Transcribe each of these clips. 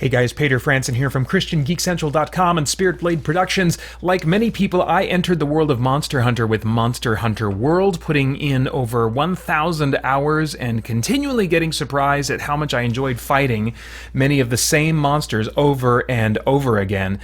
Hey guys, Peter Franson here from christiangeekcentral.com and Spirit Blade Productions. Like many people, I entered the world of Monster Hunter with Monster Hunter World, putting in over 1,000 hours and continually getting surprised at how much I enjoyed fighting many of the same monsters over and over again.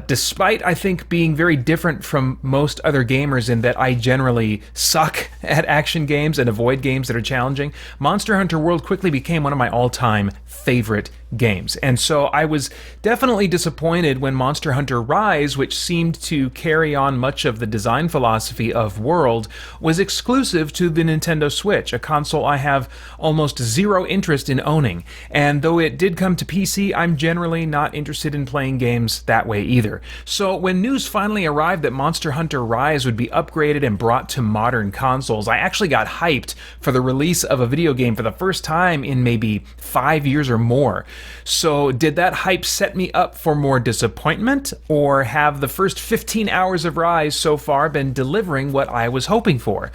Despite, I think, being very different from most other gamers in that I generally suck at action games and avoid games that are challenging, Monster Hunter World quickly became one of my all-time favorite games. And so I was definitely disappointed when Monster Hunter Rise, which seemed to carry on much of the design philosophy of World, was exclusive to the Nintendo Switch, a console I have almost zero interest in owning. And though it did come to PC, I'm generally not interested in playing games that way either. So when news finally arrived that Monster Hunter Rise would be upgraded and brought to modern consoles, I actually got hyped for the release of a video game for the first time in maybe 5 years or more. So did that hype set me up for more disappointment, or have the first 15 hours of Rise so far been delivering what I was hoping for?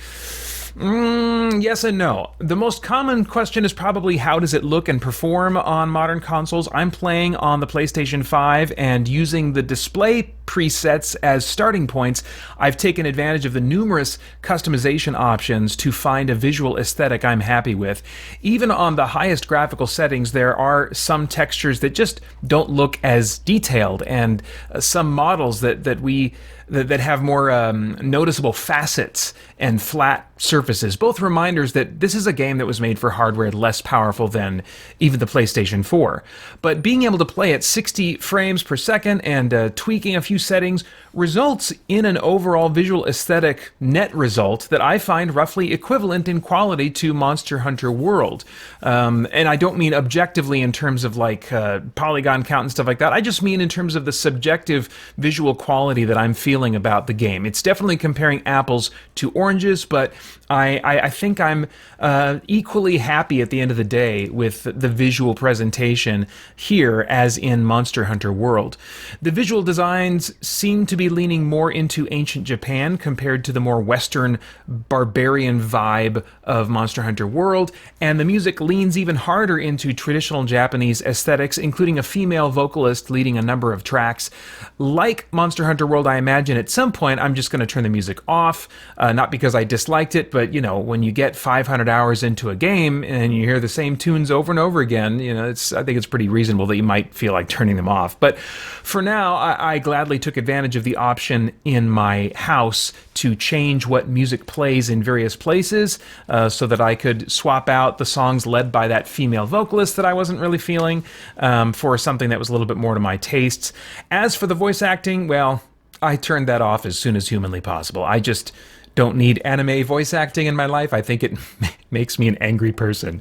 Yes and no. The most common question is probably how does it look and perform on modern consoles. I'm playing on the PlayStation 5 and using the display presets as starting points, I've taken advantage of the numerous customization options to find a visual aesthetic I'm happy with. Even on the highest graphical settings, there are some textures that just don't look as detailed, and some models that have more noticeable facets and flat surfaces. Both reminders that this is a game that was made for hardware less powerful than even the PlayStation 4. But being able to play at 60 frames per second and tweaking a few settings results in an overall visual aesthetic net result that I find roughly equivalent in quality to Monster Hunter World. And I don't mean objectively in terms of like polygon count and stuff like that. I just mean in terms of the subjective visual quality that I'm feeling about the game. It's definitely comparing apples to oranges, but I think I'm equally happy at the end of the day with the visual presentation here as in Monster Hunter World. The visual designs seem to be leaning more into ancient Japan compared to the more Western barbarian vibe of Monster Hunter World, and the music leans even harder into traditional Japanese aesthetics, including a female vocalist leading a number of tracks. Like Monster Hunter World, I imagine at some point I'm just going to turn the music off, not because I disliked it, but you know, when you get 500 hours into a game and you hear the same tunes over and over again, you know, I think it's pretty reasonable that you might feel like turning them off. But for now, I gladly took advantage of the option in my house to change what music plays in various places, so that I could swap out the songs led by that female vocalist that I wasn't really feeling for something that was a little bit more to my tastes. As for the voice acting, well, I turned that off as soon as humanly possible. I just don't need anime voice acting in my life. I think it makes me an angry person.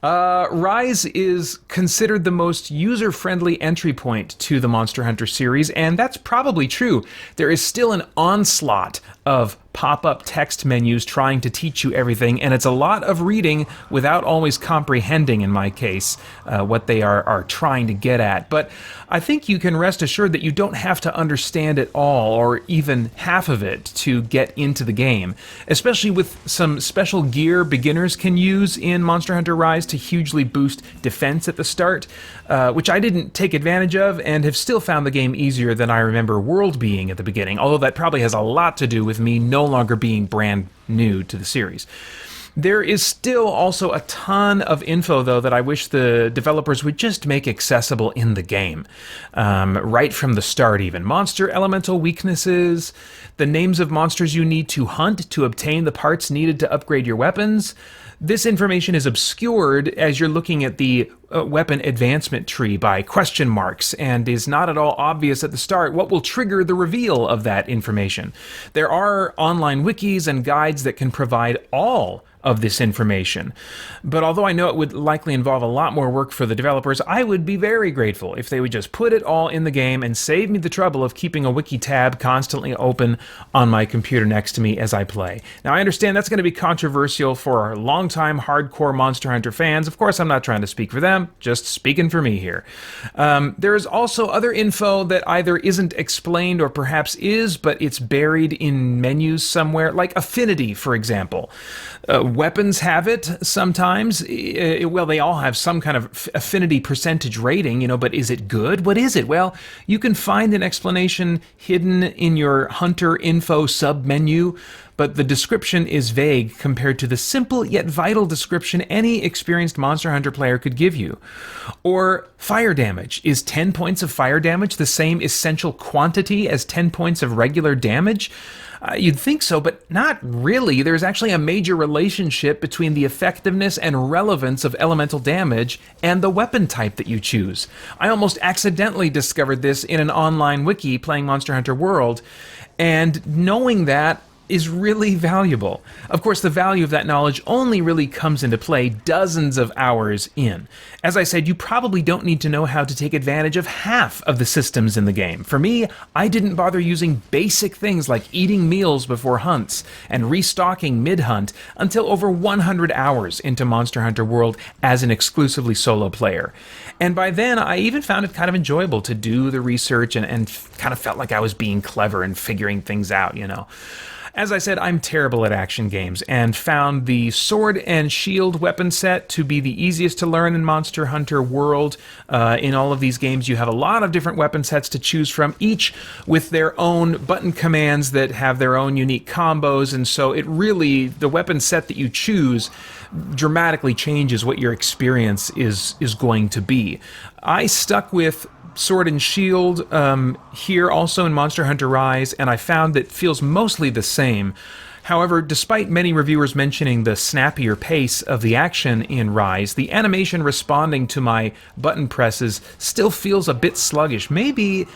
Rise is considered the most user-friendly entry point to the Monster Hunter series, and that's probably true. There is still an onslaught of pop-up text menus trying to teach you everything, and it's a lot of reading without always comprehending, in my case, what they are trying to get at. But I think you can rest assured that you don't have to understand it all, or even half of it, to get into the game, especially with some special gear beginners can use in Monster Hunter Rise to hugely boost defense at the start, which I didn't take advantage of, and have still found the game easier than I remember World being at the beginning, although that probably has a lot to do with me no longer being brand new to the series. There is still also a ton of info, though, that I wish the developers would just make accessible in the game. Right from the start, even. Monster elemental weaknesses, the names of monsters you need to hunt to obtain the parts needed to upgrade your weapons. This information is obscured as you're looking at the weapon advancement tree by question marks, and is not at all obvious at the start what will trigger the reveal of that information. There are online wikis and guides that can provide all of this information. But although I know it would likely involve a lot more work for the developers, I would be very grateful if they would just put it all in the game and save me the trouble of keeping a wiki tab constantly open on my computer next to me as I play. Now, I understand that's going to be controversial for our longtime hardcore Monster Hunter fans. Of course, I'm not trying to speak for them. I'm just speaking for me here. There is also other info that either isn't explained or perhaps is, but it's buried in menus somewhere, like affinity, for example. Weapons have it sometimes. Well, they all have some kind of affinity percentage rating, but is it good? What is it? Well, you can find an explanation hidden in your Hunter info sub-menu, but the description is vague compared to the simple yet vital description any experienced Monster Hunter player could give you. Or fire damage. Is 10 points of fire damage the same essential quantity as 10 points of regular damage? You'd think so, but not really. There's actually a major relationship between the effectiveness and relevance of elemental damage and the weapon type that you choose. I almost accidentally discovered this in an online wiki playing Monster Hunter World, and knowing that is really valuable. Of course, the value of that knowledge only really comes into play dozens of hours in. As I said, you probably don't need to know how to take advantage of half of the systems in the game. For me, I didn't bother using basic things like eating meals before hunts and restocking mid-hunt until over 100 hours into Monster Hunter World as an exclusively solo player. And by then, I even found it kind of enjoyable to do the research and kind of felt like I was being clever and figuring things out, As I said, I'm terrible at action games, and found the sword and shield weapon set to be the easiest to learn in Monster Hunter World. In all of these games, you have a lot of different weapon sets to choose from, each with their own button commands that have their own unique combos, and so the weapon set that you choose dramatically changes what your experience is going to be. I stuck with Sword and Shield here also in Monster Hunter Rise, and I found that it feels mostly the same. However, despite many reviewers mentioning the snappier pace of the action in Rise, the animation responding to my button presses still feels a bit sluggish. Maybe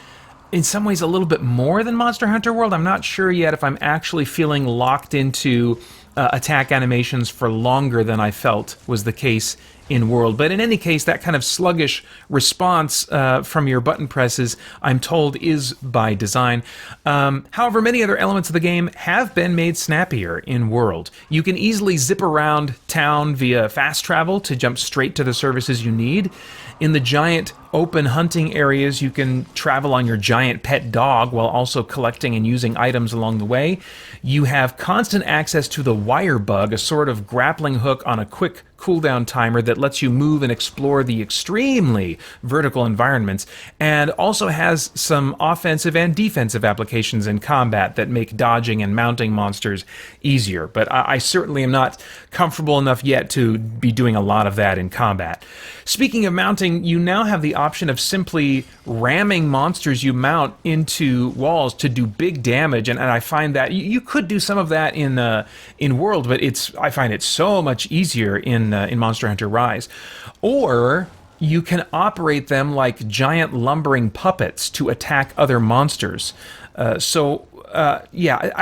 in some ways a little bit more than Monster Hunter World. I'm not sure yet if I'm actually feeling locked into attack animations for longer than I felt was the case in World. But in any case, that kind of sluggish response from your button presses, I'm told, is by design. However, many other elements of the game have been made snappier in World. You can easily zip around town via fast travel to jump straight to the services you need. In the giant open hunting areas, you can travel on your giant pet dog while also collecting and using items along the way. You have constant access to the wire bug, a sort of grappling hook on a quick cooldown timer that lets you move and explore the extremely vertical environments, and also has some offensive and defensive applications in combat that make dodging and mounting monsters easier. But I certainly am not comfortable enough yet to be doing a lot of that in combat. Speaking of mounting, you now have the option of simply ramming monsters you mount into walls to do big damage, and I find that you could do some of that in World, but I find it so much easier in Monster Hunter Rise. Or you can operate them like giant lumbering puppets to attack other monsters. I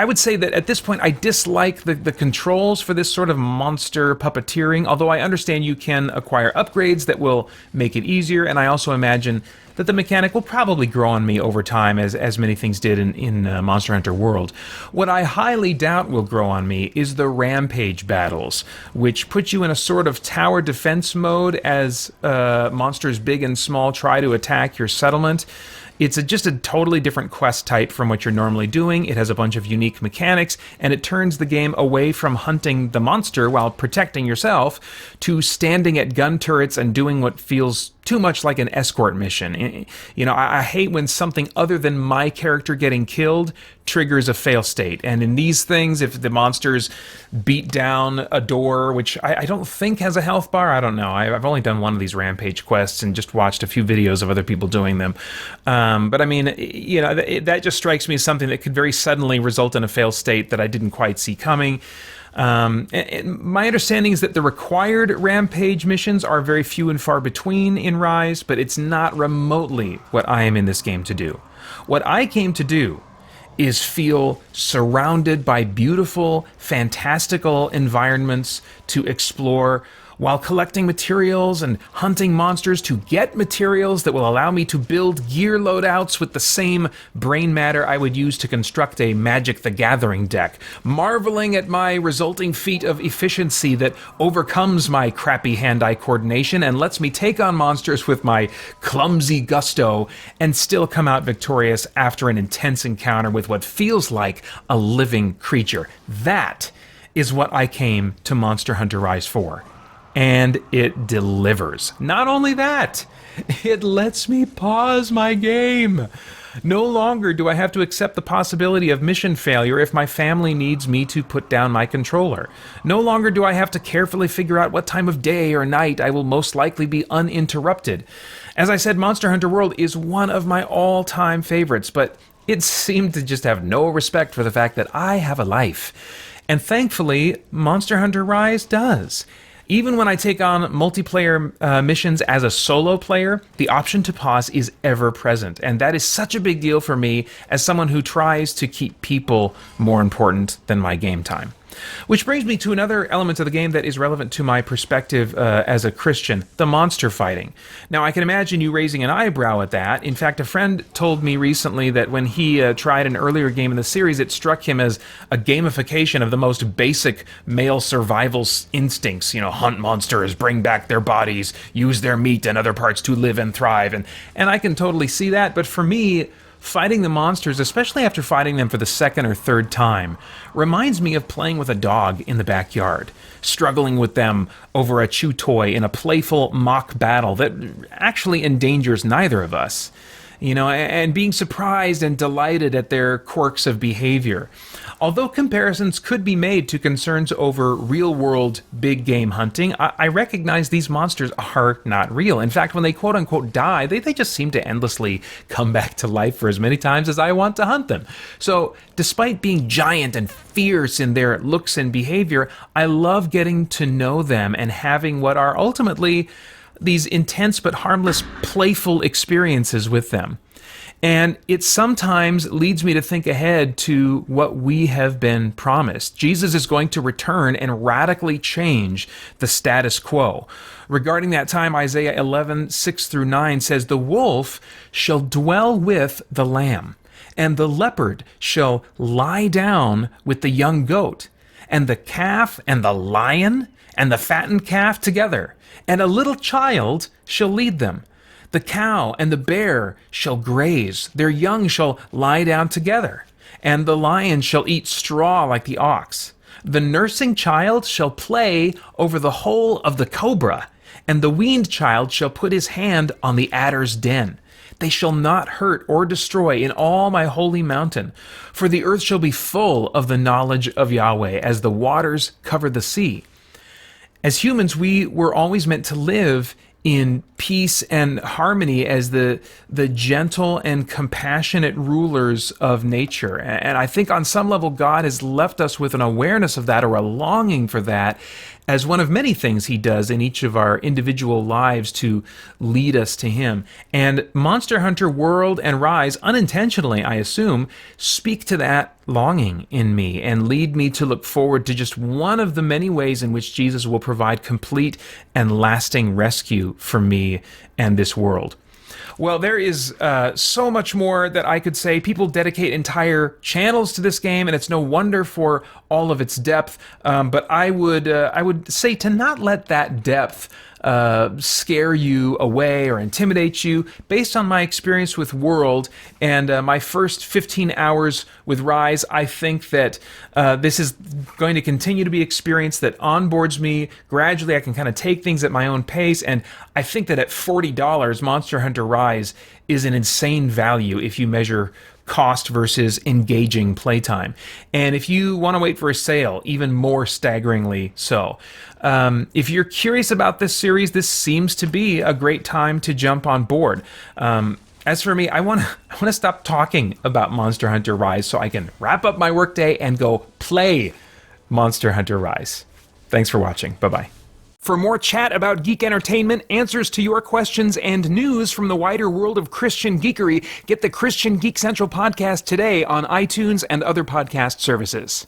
would say that at this point I dislike the controls for this sort of monster puppeteering, although I understand you can acquire upgrades that will make it easier, and I also imagine that the mechanic will probably grow on me over time, as many things did in Monster Hunter World. What I highly doubt will grow on me is the rampage battles, which put you in a sort of tower defense mode as monsters big and small try to attack your settlement. It's just a totally different quest type from what you're normally doing. It has a bunch of unique mechanics, and it turns the game away from hunting the monster while protecting yourself to standing at gun turrets and doing what feels too much like an escort mission. I hate when something other than my character getting killed triggers a fail state. And in these things, if the monsters beat down a door, which I don't think has a health bar, I don't know. I've only done one of these rampage quests and just watched a few videos of other people doing them. But I mean, that just strikes me as something that could very suddenly result in a fail state that I didn't quite see coming. And my understanding is that the required rampage missions are very few and far between in Rise, but it's not remotely what I am in this game to do. What I came to do is feel surrounded by beautiful, fantastical environments to explore, while collecting materials and hunting monsters to get materials that will allow me to build gear loadouts with the same brain matter I would use to construct a Magic the Gathering deck, marveling at my resulting feat of efficiency that overcomes my crappy hand-eye coordination and lets me take on monsters with my clumsy gusto and still come out victorious after an intense encounter with what feels like a living creature. That is what I came to Monster Hunter Rise for. And it delivers. Not only that, it lets me pause my game. No longer do I have to accept the possibility of mission failure if my family needs me to put down my controller. No longer do I have to carefully figure out what time of day or night I will most likely be uninterrupted. As I said, Monster Hunter World is one of my all-time favorites, but it seemed to just have no respect for the fact that I have a life. And thankfully, Monster Hunter Rise does. Even when I take on multiplayer missions as a solo player, the option to pause is ever present. And that is such a big deal for me as someone who tries to keep people more important than my game time. Which brings me to another element of the game that is relevant to my perspective as a Christian, the monster fighting. Now, I can imagine you raising an eyebrow at that. In fact, a friend told me recently that when he tried an earlier game in the series, it struck him as a gamification of the most basic male survival instincts. You know, hunt monsters, bring back their bodies, use their meat and other parts to live and thrive. And I can totally see that, but for me, fighting the monsters, especially after fighting them for the second or third time, reminds me of playing with a dog in the backyard, struggling with them over a chew toy in a playful mock battle that actually endangers neither of us. You know, and being surprised and delighted at their quirks of behavior. Although comparisons could be made to concerns over real-world big game hunting, I recognize these monsters are not real. In fact, when they quote-unquote die, they just seem to endlessly come back to life for as many times as I want to hunt them. So, despite being giant and fierce in their looks and behavior, I love getting to know them and having what are ultimately these intense but harmless, playful experiences with them. And it sometimes leads me to think ahead to what we have been promised. Jesus is going to return and radically change the status quo. Regarding that time, Isaiah 11:6-9 says, "The wolf shall dwell with the lamb, and the leopard shall lie down with the young goat, and the calf and the lion and the fattened calf together, and a little child shall lead them. The cow and the bear shall graze, their young shall lie down together, and the lion shall eat straw like the ox. The nursing child shall play over the hole of the cobra, and the weaned child shall put his hand on the adder's den. They shall not hurt or destroy in all my holy mountain, for the earth shall be full of the knowledge of Yahweh, as the waters cover the sea." As humans, we were always meant to live in peace and harmony as the gentle and compassionate rulers of nature. And I think on some level, God has left us with an awareness of that, or a longing for that, as one of many things he does in each of our individual lives to lead us to him. And Monster Hunter World and Rise, unintentionally, I assume, speak to that longing in me and lead me to look forward to just one of the many ways in which Jesus will provide complete and lasting rescue for me and this world. Well, there is so much more that I could say. People dedicate entire channels to this game, and it's no wonder for all of its depth. But I would say to not let that depth scare you away or intimidate you. Based on my experience with World and my first 15 hours with Rise, I think that this is going to continue to be an experience that onboards me. Gradually, I can kind of take things at my own pace, and I think that at $40, Monster Hunter Rise is an insane value if you measure cost versus engaging playtime. And if you want to wait for a sale, even more staggeringly so. If you're curious about this series, this seems to be a great time to jump on board. As for me, I want to stop talking about Monster Hunter Rise so I can wrap up my workday and go play Monster Hunter Rise. Thanks for watching. Bye-bye. For more chat about geek entertainment, answers to your questions, and news from the wider world of Christian geekery, get the Christian Geek Central podcast today on iTunes and other podcast services.